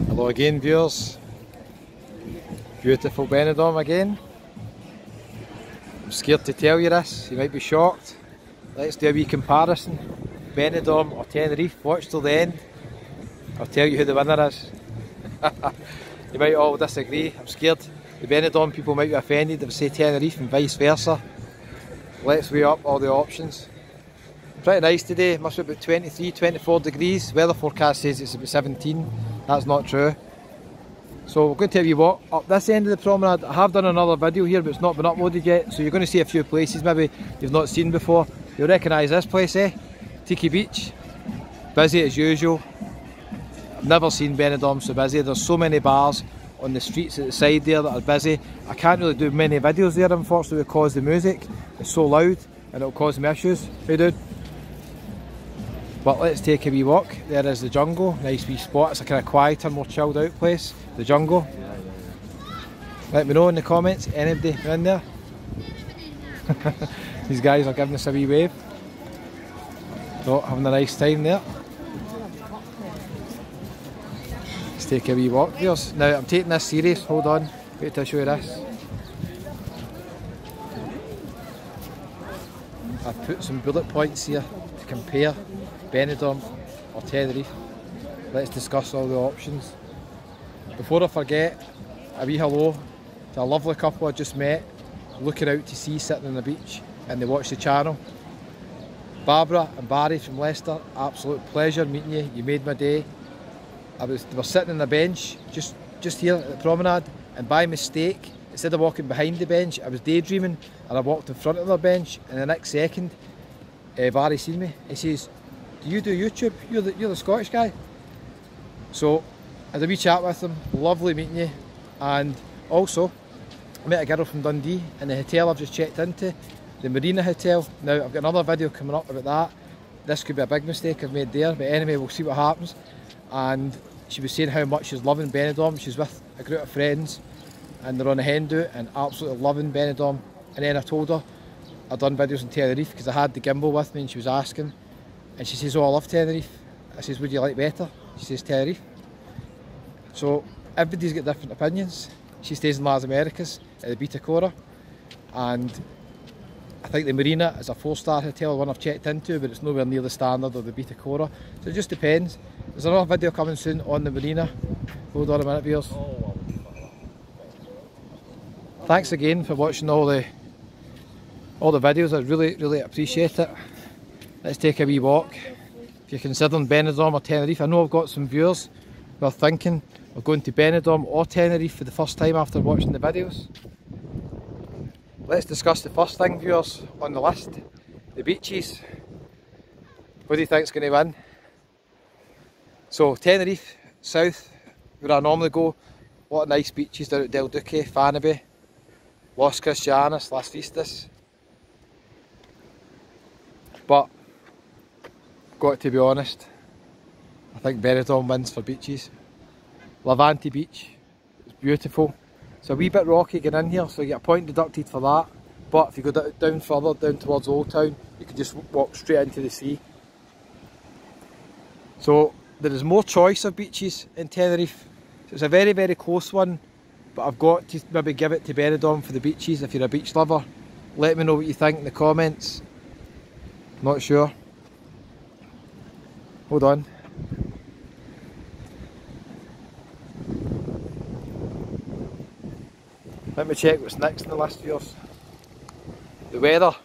Hello again, viewers. Beautiful Benidorm again. I'm scared to tell you this, you might be shocked. Let's do a wee comparison. Benidorm or Tenerife, watch till the end. I'll tell you who the winner is. You might all disagree, I'm scared the Benidorm people might be offended if I say Tenerife and vice versa. Let's weigh up all the options. Pretty nice today, must be about 23, 24 degrees. Weather forecast says it's about 17, that's not true. So we're going to tell you what, up this end of the promenade, I have done another video here but it's not been uploaded yet, so you're going to see a few places maybe you've not seen before. You'll recognise this place, Tiki Beach. Busy as usual. I've never seen Benidorm so busy. There's so many bars on the streets at the side there that are busy. I can't really do many videos there unfortunately because the music is so loud and it'll cause me issues. How you doing? But let's take a wee walk. There is the jungle, nice wee spot. It's a kind of quieter, more chilled out place. The jungle. Let me know in the comments, anybody in there? These guys are giving us a wee wave. So having a nice time there. Let's take a wee walk, viewers. Now I'm taking this serious, hold on, wait till I show you this. I've put some bullet points here to compare Benidorm or Tenerife. Let's discuss all the options. Before I forget, a wee hello to a lovely couple I just met, looking out to sea, sitting on the beach, and they watch the channel. Barbara and Barry from Leicester, absolute pleasure meeting you, you made my day. They were sitting on the bench, just here at the promenade, and by mistake, instead of walking behind the bench, I was daydreaming, and I walked in front of the bench, and the next second, Barry seen me, he says, "Do you do YouTube? You're the Scottish guy?" So, I had a wee chat with him, lovely meeting you, and also, I met a girl from Dundee in the hotel I've just checked into, the Marina Hotel. Now, I've got another video coming up about that. This could be a big mistake I've made there, but anyway, we'll see what happens. And she was saying how much she's loving Benidorm. She's with a group of friends, and they're on a hen do and absolutely loving Benidorm. And then I told her I'd done videos in Tenerife because I had the gimbal with me and she was asking. And she says, "Oh, I love Tenerife." I says, "Would you like better?" She says, "Tenerife." So everybody's got different opinions. She stays in Las Americas at the Beta Cora, and I think the Marina is a 4-star hotel, the one I've checked into, but it's nowhere near the standard of the Beta Cora. So it just depends. There's another video coming soon on the Marina. Hold on a minute, viewers. Thanks again for watching all the videos. I really appreciate it. Let's take a wee walk. If you're considering Benidorm or Tenerife, I know I've got some viewers who are thinking of going to Benidorm or Tenerife for the first time after watching the videos. Let's discuss the first thing, viewers, on the list, the beaches. What do you think is going to win? So Tenerife, south, where I normally go, a lot of nice beaches down at Del Duque, Fanabe, Los Cristianos, Las Vistas. But, got to be honest, I think Benidorm wins for beaches. Levante Beach, it's beautiful. It's a wee bit rocky getting in here, so you get a point deducted for that. But if you go down further, down towards Old Town, you can just walk straight into the sea. So there is more choice of beaches in Tenerife. So it's a very close one, but I've got to maybe give it to Benidorm for the beaches if you're a beach lover. Let me know what you think in the comments. Not sure. Hold on. Let me check what's next on the list, viewers. The weather.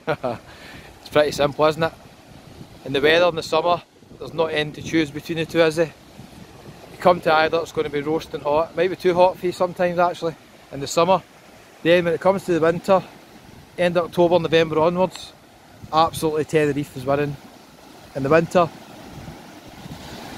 It's pretty simple, isn't it? In the weather in the summer, there's not end to choose between the two, is there? You come to either, it's going to be roasting hot. It might be too hot for you sometimes actually, in the summer. Then when it comes to the winter, end of October, November onwards, absolutely Tenerife is winning. In the winter,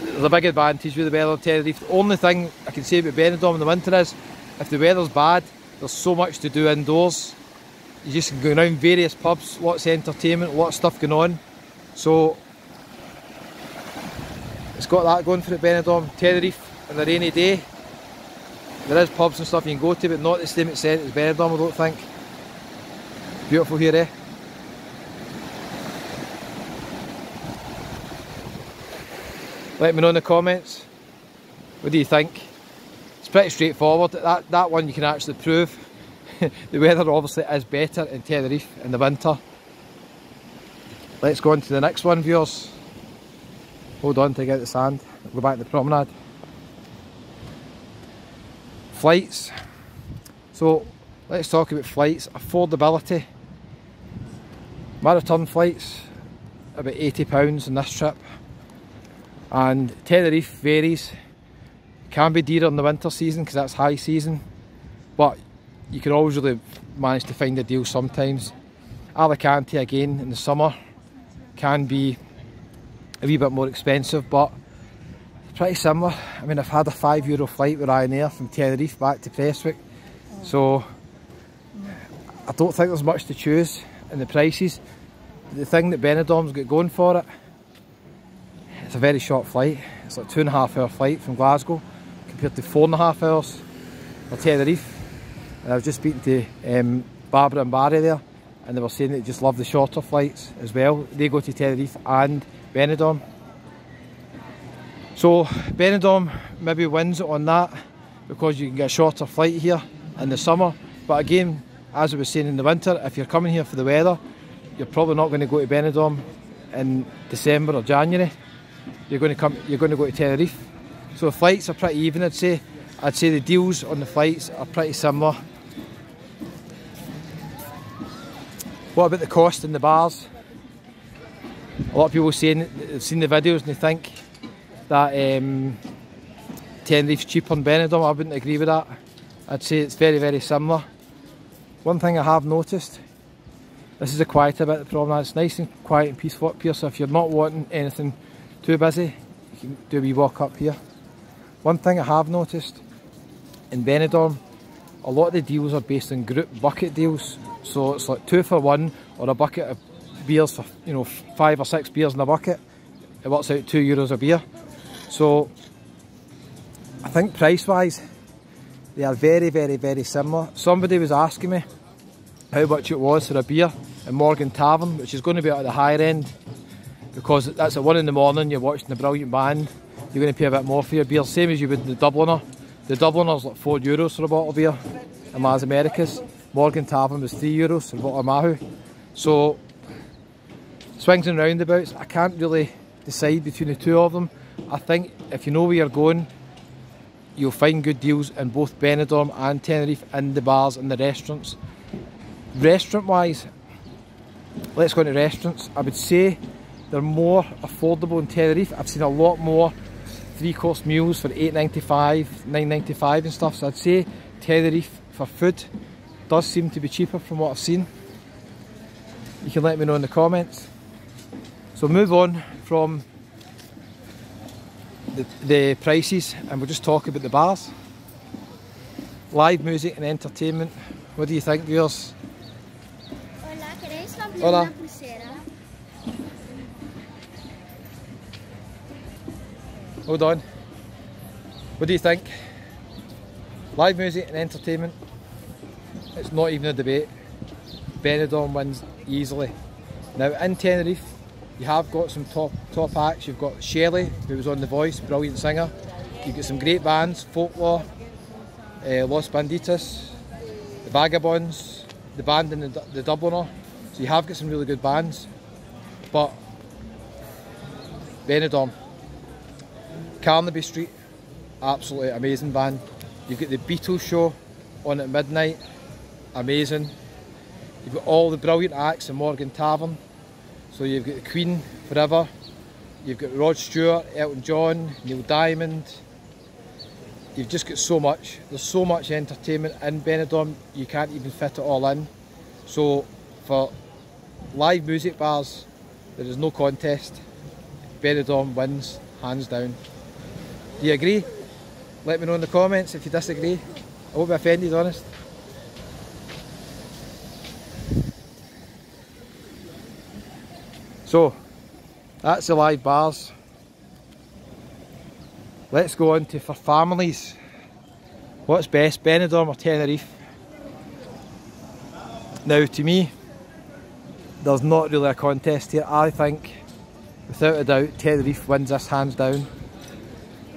there's a big advantage with the weather in Tenerife. The only thing I can say about Benidorm in the winter is, if the weather's bad, there's so much to do indoors. You just can go around various pubs, lots of entertainment, lots of stuff going on. So, it's got that going for it, Benidorm. Tenerife, on a rainy day, there is pubs and stuff you can go to, but not the same extent as Benidorm, I don't think. Beautiful here, eh? Let me know in the comments. What do you think? It's pretty straightforward. That one you can actually prove. The weather obviously is better in Tenerife in the winter. Let's go on to the next one, viewers. Hold on to get the sand. We'll go back to the promenade. Flights. So let's talk about flights. Affordability. My return flights about £80 on this trip, and Tenerife varies. Can be dearer in the winter season because that's high season, but you can always really manage to find a deal sometimes. Alicante again in the summer can be a wee bit more expensive, but pretty similar. I mean, I've had a €5 flight with Ryanair from Tenerife back to Prestwick, so I don't think there's much to choose in the prices. The thing that Benidorm's got going for it, it's a very short flight. It's like a 2.5 hour flight from Glasgow compared to 4.5 hours for Tenerife. And I was just speaking to Barbara and Barry there, and they were saying that they just love the shorter flights as well. They go to Tenerife and Benidorm. So Benidorm maybe wins on that because you can get a shorter flight here in the summer. But again, as I was saying, in the winter, if you're coming here for the weather, you're probably not going to go to Benidorm in December or January. You're going to go to Tenerife. So the flights are pretty even, I'd say. I'd say the deals on the flights are pretty similar. What about the cost in the bars? A lot of people saying that they've seen the videos and they think that Tenerife's cheaper than Benidorm. I wouldn't agree with that. I'd say it's very, very similar. One thing I have noticed, this is a quieter bit of the promenade. It's nice and quiet and peaceful up here, so if you're not wanting anything too busy, you can do a wee walk up here. One thing I have noticed in Benidorm, a lot of the deals are based on group bucket deals. So it's like 2 for 1, or a bucket of beers for, you know, 5 or 6 beers in a bucket. It works out €2 a beer. So I think price wise they are very, very, very similar. Somebody was asking me how much it was for a beer in Morgan Tavern, which is going to be at the higher end because that's at 1 in the morning, you're watching a brilliant band, you're going to pay a bit more for your beer, same as you would in the Dubliner. The Dubliner's like €4 for a bottle of beer in Las Americas. Morgan Tavern was €3 for a bottle of Mahu. So swings and roundabouts, I can't really decide between the two of them. I think if you know where you're going, you'll find good deals in both Benidorm and Tenerife, in the bars and the restaurants. Restaurant wise, let's go into restaurants. I would say they're more affordable in Tenerife. I've seen a lot more 3-course meals for £8.95, £9.95 and stuff, so I'd say Tenerife for food does seem to be cheaper from what I've seen. You can let me know in the comments. So move on from the prices and we'll just talk about the bars. Live music and entertainment. What do you think, viewers? Hola, ¿queréis una Hola. pulsera? Hold on. What do you think? Live music and entertainment. It's not even a debate. Benidorm wins easily. Now in Tenerife, you have got some top acts. You've got Shelley, who was on The Voice, brilliant singer. You've got some great bands, Folklore, Los Banditas, the Vagabonds, the band in the Dubliner. So you have got some really good bands. But Benidorm, Carnaby Street, absolutely amazing band. You've got the Beatles show on at midnight, amazing. You've got all the brilliant acts in Morgan Tavern. So you've got the Queen, Forever, you've got Rod Stewart, Elton John, Neil Diamond. You've just got so much. There's so much entertainment in Benidorm, you can't even fit it all in. So for live music bars, there is no contest. Benidorm wins, hands down. Do you agree? Let me know in the comments if you disagree. I won't be offended, honest. So, that's the live bars. Let's go on to for families. What's best, Benidorm or Tenerife? Now, to me, there's not really a contest here. I think, without a doubt, Tenerife wins this hands down.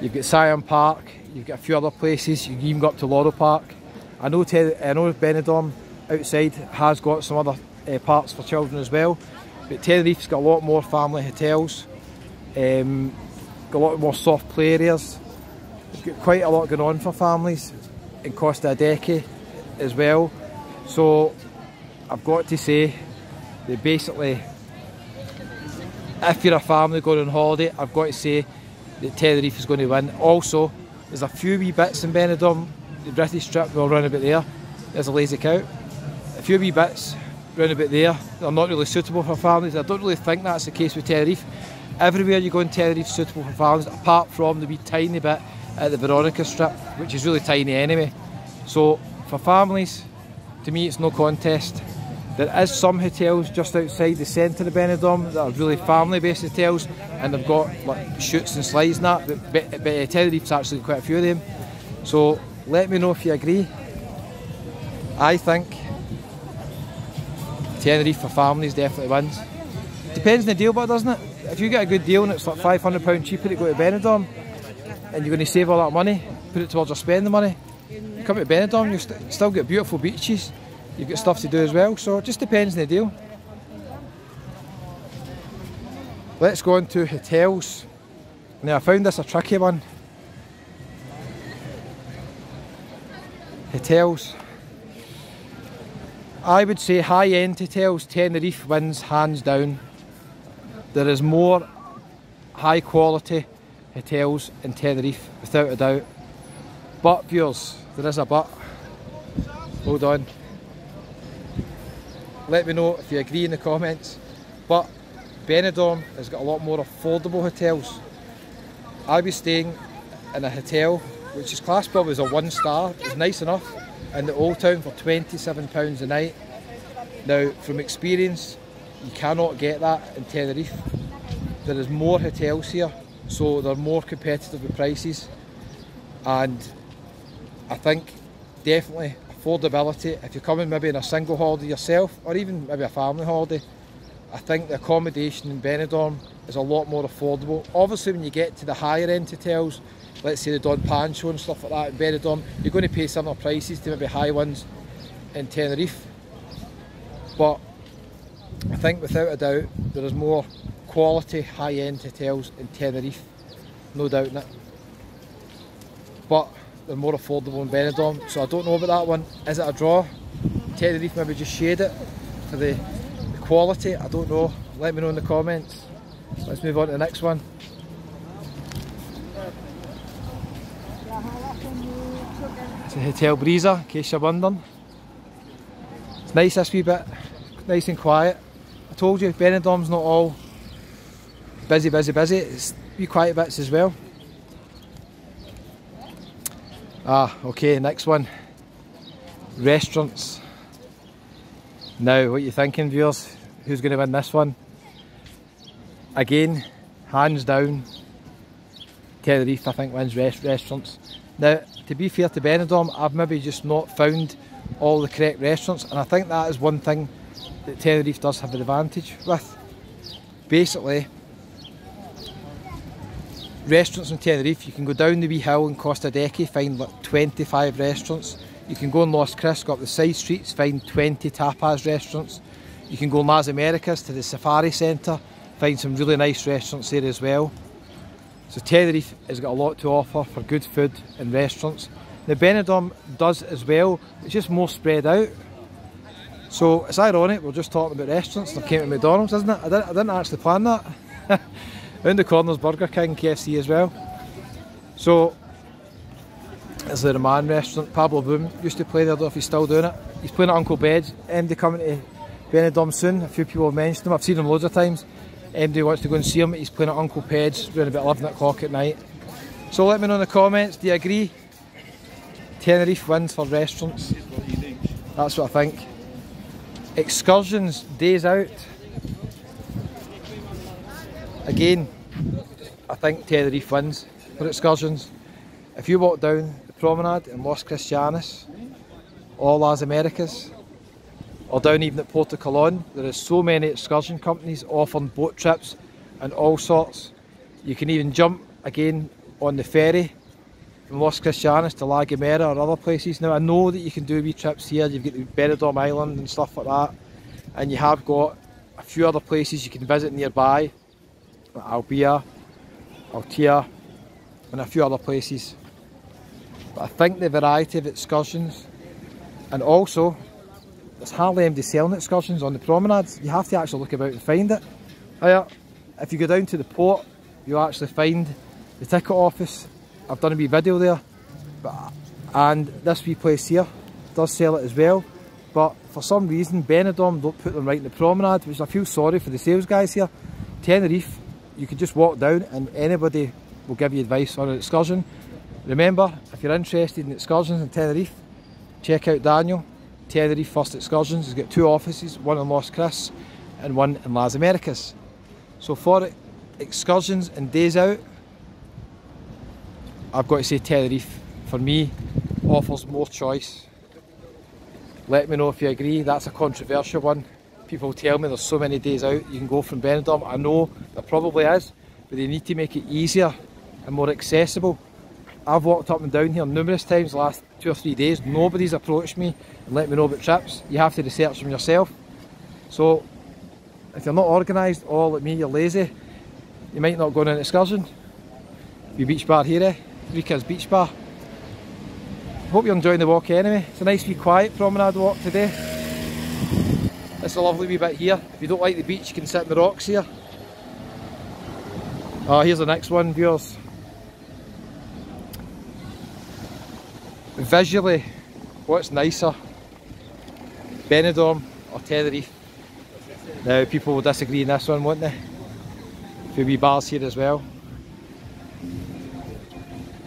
You've got Scion Park, you've got a few other places, you can even go up to Laurel Park. I know Benidorm outside has got some other parks for children as well, but Tenerife's got a lot more family hotels, got a lot more soft play areas. They've got quite a lot going on for families in Costa Adeje as well. So I've got to say that basically, if you're a family going on holiday, I've got to say that Tenerife is going to win. Also, there's a few wee bits in Benidorm, the British strip will run about there. There's a lazy cow. A few wee bits round about there, they're not really suitable for families. I don't really think that's the case with Tenerife. Everywhere you go in Tenerife is suitable for families, apart from the wee tiny bit at the Veronica strip, which is really tiny anyway. So for families, to me it's no contest. There is some hotels just outside the centre of Benidorm that are really family-based hotels, and they've got like chutes and slides and that, but Tenerife's actually quite a few of them. So let me know if you agree. I think Tenerife for families definitely wins. Depends on the deal, but doesn't it? If you get a good deal and it's like £500 cheaper to go to Benidorm, and you're going to save all that money, put it towards your spending money, you come to Benidorm, you still get beautiful beaches, you've got stuff to do as well, so it just depends on the deal. Let's go on to hotels. Now I found this a tricky one. Hotels. I would say high-end hotels, Tenerife wins hands down. There is more high-quality hotels in Tenerife, without a doubt. But viewers, there is a but. Hold on. Let me know if you agree in the comments. But Benidorm has got a lot more affordable hotels. I was staying in a hotel which is classed probably as a 1-star. It's nice enough in the Old Town for £27 a night. Now, from experience, you cannot get that in Tenerife. There is more hotels here, so they're more competitive with prices. And I think definitely affordability, if you're coming maybe in a single holiday yourself, or even maybe a family holiday, I think the accommodation in Benidorm is a lot more affordable. Obviously when you get to the higher end hotels, let's say the Don Pancho and stuff like that in Benidorm, you're going to pay similar prices to maybe high ones in Tenerife. But I think without a doubt there is more quality high-end hotels in Tenerife, no doubt in it. But they're more affordable in Benidorm, so I don't know about that one. Is it a draw? Tenerife maybe just shade it for the quality, I don't know. Let me know in the comments. Let's move on to the next one. It's a Hotel Breezer, in case you're wondering. It's nice this wee bit, nice and quiet. I told you, Benidorm's not all busy, it's wee quiet bits as well. Okay, next one. Restaurants. Now, what are you thinking, viewers? Who's going to win this one? Again, hands down, Tenerife I think wins restaurants. Now, to be fair to Benidorm, I've maybe just not found all the correct restaurants, and I think that is one thing that Tenerife does have an advantage with. Basically, restaurants in Tenerife, you can go down the wee hill in Costa Adeje, find like 25 restaurants. You can go in Los Cris, go up the side streets, find 20 tapas restaurants. You can go in Las Americas to the Safari Centre, find some really nice restaurants there as well. So Tenerife has got a lot to offer for good food and restaurants. Now Benidorm does as well, it's just more spread out. So it's ironic, we're just talking about restaurants and I came to McDonald's, isn't it? I didn't actually plan that. Around the corner's Burger King, KFC as well. So, there's the Man restaurant. Pablo Boom used to play there, I don't know if he's still doing it. He's playing at Uncle Bed's. MD coming to Benidorm soon. A few people have mentioned him. I've seen him loads of times. MD wants to go and see him. He's playing at Uncle Bed's around about 11 o'clock at night. So let me know in the comments, do you agree? Tenerife wins for restaurants. That's what I think. Excursions, days out. Again, I think Tenerife wins for excursions. If you walk down the promenade in Los Cristianos, or Las Americas, or down even at Porto Colón, there is so many excursion companies offering boat trips and all sorts. You can even jump, again, on the ferry from Los Cristianos to La Gomera or other places. Now I know that you can do wee trips here, you've got the Benidorm Island and stuff like that, and you have got a few other places you can visit nearby, like Albia, Altea and a few other places. But I think the variety of excursions, and also there's hardly anybody selling excursions on the promenades. You have to actually look about and find it. If you go down to the port, you'll actually find the ticket office. I've done a wee video there, and this wee place here does sell it as well, but for some reason Benidorm don't put them right in the promenade, which I feel sorry for the sales guys here. Tenerife, you can just walk down and anybody will give you advice on an excursion. Remember, if you're interested in excursions in Tenerife, check out Daniel, Tenerife First Excursions. He's got 2 offices, one in Los Cris and one in Las Americas. So for excursions and days out, I've got to say Tenerife, for me, offers more choice. Let me know if you agree. That's a controversial one. People tell me there's so many days out you can go from Benidorm. I know there probably is, but they need to make it easier and more accessible. I've walked up and down here numerous times the last 2 or 3 days. Nobody's approached me and let me know about trips. You have to research them yourself. So if you're not organised, or like me, you're lazy, you might not go on an excursion. Be beach bar here, eh? Rika's Beach Bar. Hope you're enjoying the walk anyway. It's a nice wee quiet promenade walk today. It's a lovely wee bit here. If you don't like the beach, you can sit in the rocks here. Oh, here's the next one, viewers. Visually, what's nicer, Benidorm or Tenerife? Now people will disagree in this one, won't they? A few wee bars here as well.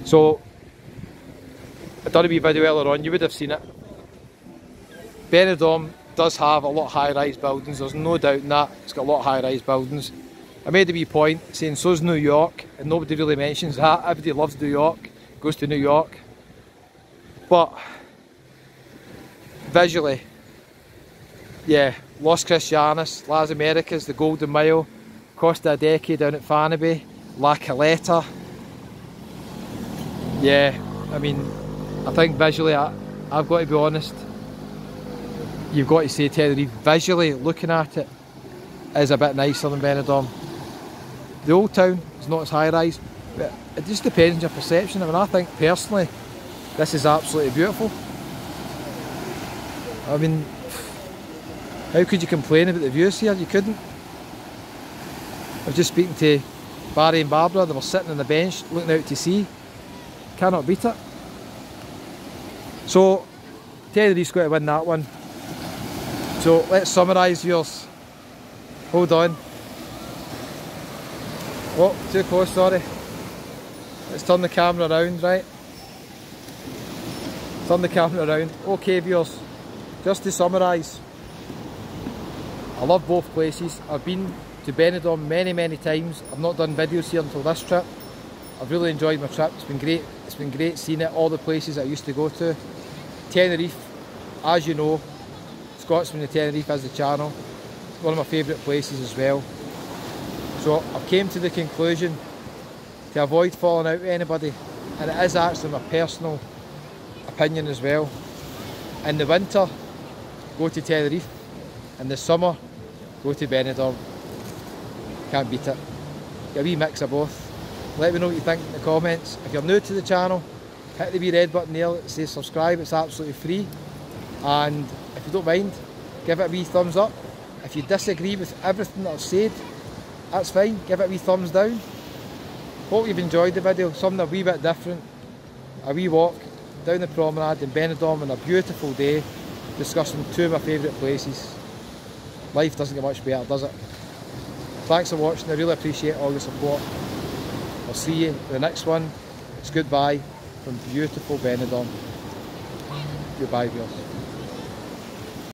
So, I've done a wee video earlier on, you would have seen it. Benidorm does have a lot of high-rise buildings, there's no doubt in that. It's got a lot of high-rise buildings. I made a wee point saying so's New York, and nobody really mentions that. Everybody loves New York, goes to New York. But visually, yeah, Los Cristianos, Las Americas, the Golden Mile, Costa Adeje down at Faneby, La Caleta. Yeah, I mean, I think visually, I've got to be honest, you've got to say Tenerife, visually looking at it, is a bit nicer than Benidorm. The old town is not as high rise, but it just depends on your perception. I mean, I think personally, this is absolutely beautiful. I mean, how could you complain about the views here? You couldn't. I was just speaking to Barry and Barbara, they were sitting on the bench looking out to sea. Cannot beat it. So, Tenerife's got to win that one. So, let's summarise yours. Hold on. Oh, too close, sorry. Let's turn the camera around, right? Turn the camera around. Okay, viewers, just to summarise, I love both places. I've been to Benidorm many times. I've not done videos here until this trip. I've really enjoyed my trip. It's been great. It's been great seeing it, all the places I used to go to. Tenerife, as you know, Scotsman of Tenerife as the channel. It's one of my favourite places as well. So I've came to the conclusion to avoid falling out with anybody, and it is actually my personal opinion as well. In the winter, go to Tenerife. In the summer, go to Benidorm. Can't beat it. Get a wee mix of both. Let me know what you think in the comments. If you're new to the channel, hit the wee red button there that says subscribe. It's absolutely free. And if you don't mind, give it a wee thumbs up. If you disagree with everything that I've said, that's fine. Give it a wee thumbs down. Hope you've enjoyed the video. Something a wee bit different. A wee walk down the promenade in Benidorm on a beautiful day, discussing 2 of my favourite places. Life doesn't get much better, does it? Thanks for watching. I really appreciate all your support. I'll see you in the next one. It's goodbye from beautiful Benidorm. Goodbye, viewers.